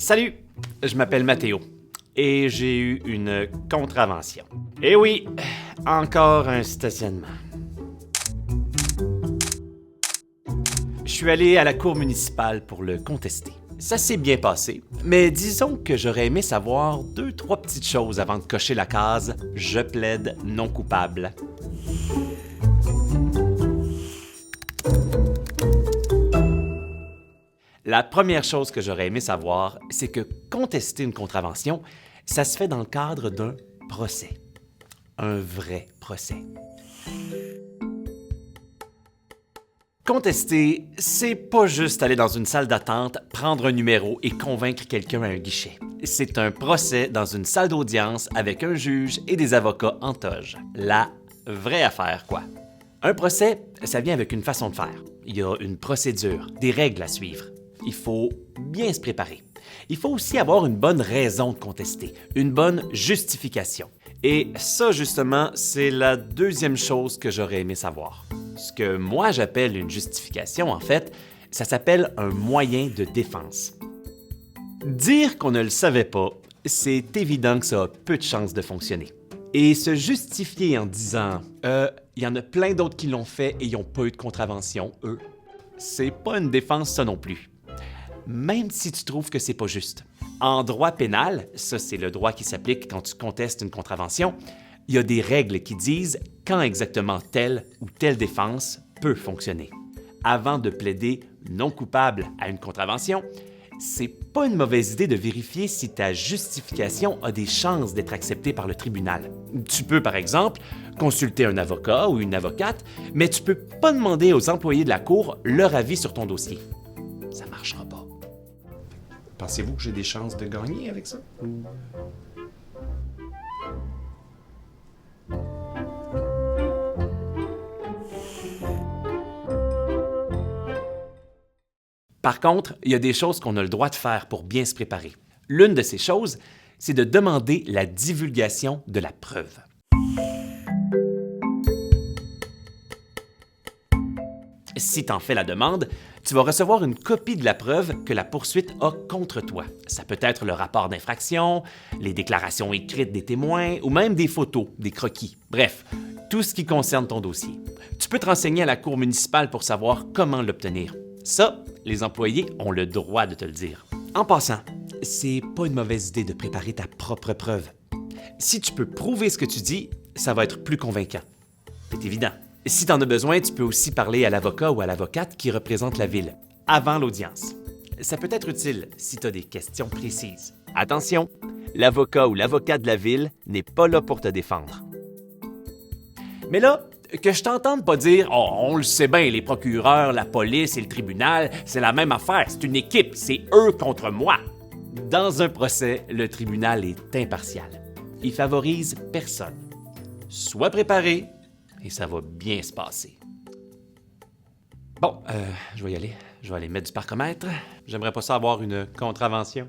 Salut, je m'appelle Mathéo et j'ai eu une contravention. Eh oui, encore un stationnement. Je suis allé à la cour municipale pour le contester. Ça s'est bien passé, mais disons que j'aurais aimé savoir 2-3 petites choses avant de cocher la case « Je plaide non coupable ». La première chose que j'aurais aimé savoir, c'est que contester une contravention, ça se fait dans le cadre d'un procès. Un vrai procès. Contester, c'est pas juste aller dans une salle d'attente, prendre un numéro et convaincre quelqu'un à un guichet. C'est un procès dans une salle d'audience avec un juge et des avocats en toge. La vraie affaire, quoi. Un procès, ça vient avec une façon de faire. Il y a une procédure, des règles à suivre. Il faut bien se préparer. Il faut aussi avoir une bonne raison de contester, une bonne justification. Et ça, justement, c'est la deuxième chose que j'aurais aimé savoir. Ce que moi j'appelle une justification, en fait, ça s'appelle un moyen de défense. Dire qu'on ne le savait pas, c'est évident que ça a peu de chances de fonctionner. Et se justifier en disant « il y en a plein d'autres qui l'ont fait et ils n'ont pas eu de contravention, eux », c'est pas une défense ça non plus. Même si tu trouves que c'est pas juste. En droit pénal, ça c'est le droit qui s'applique quand tu contestes une contravention, il y a des règles qui disent quand exactement telle ou telle défense peut fonctionner. Avant de plaider non coupable à une contravention, c'est pas une mauvaise idée de vérifier si ta justification a des chances d'être acceptée par le tribunal. Tu peux, par exemple, consulter un avocat ou une avocate, mais tu peux pas demander aux employés de la cour leur avis sur ton dossier. Ça marchera pas. Pensez-vous que j'ai des chances de gagner avec ça? Par contre, il y a des choses qu'on a le droit de faire pour bien se préparer. L'une de ces choses, c'est de demander la divulgation de la preuve. Si tu en fais la demande, tu vas recevoir une copie de la preuve que la poursuite a contre toi. Ça peut être le rapport d'infraction, les déclarations écrites des témoins ou même des photos, des croquis. Bref, tout ce qui concerne ton dossier. Tu peux te renseigner à la cour municipale pour savoir comment l'obtenir. Ça, les employés ont le droit de te le dire. En passant, c'est pas une mauvaise idée de préparer ta propre preuve. Si tu peux prouver ce que tu dis, ça va être plus convaincant. C'est évident. Si tu en as besoin, tu peux aussi parler à l'avocat ou à l'avocate qui représente la ville, avant l'audience. Ça peut être utile si tu as des questions précises. Attention, l'avocat ou l'avocate de la ville n'est pas là pour te défendre. Mais là, que je t'entende pas dire « Oh, on le sait bien, les procureurs, la police et le tribunal, c'est la même affaire, c'est une équipe, c'est eux contre moi. » Dans un procès, le tribunal est impartial. Il favorise personne. Sois préparé et ça va bien se passer. Bon, je vais y aller. Je vais aller mettre du parcomètre. J'aimerais pas ça avoir une contravention.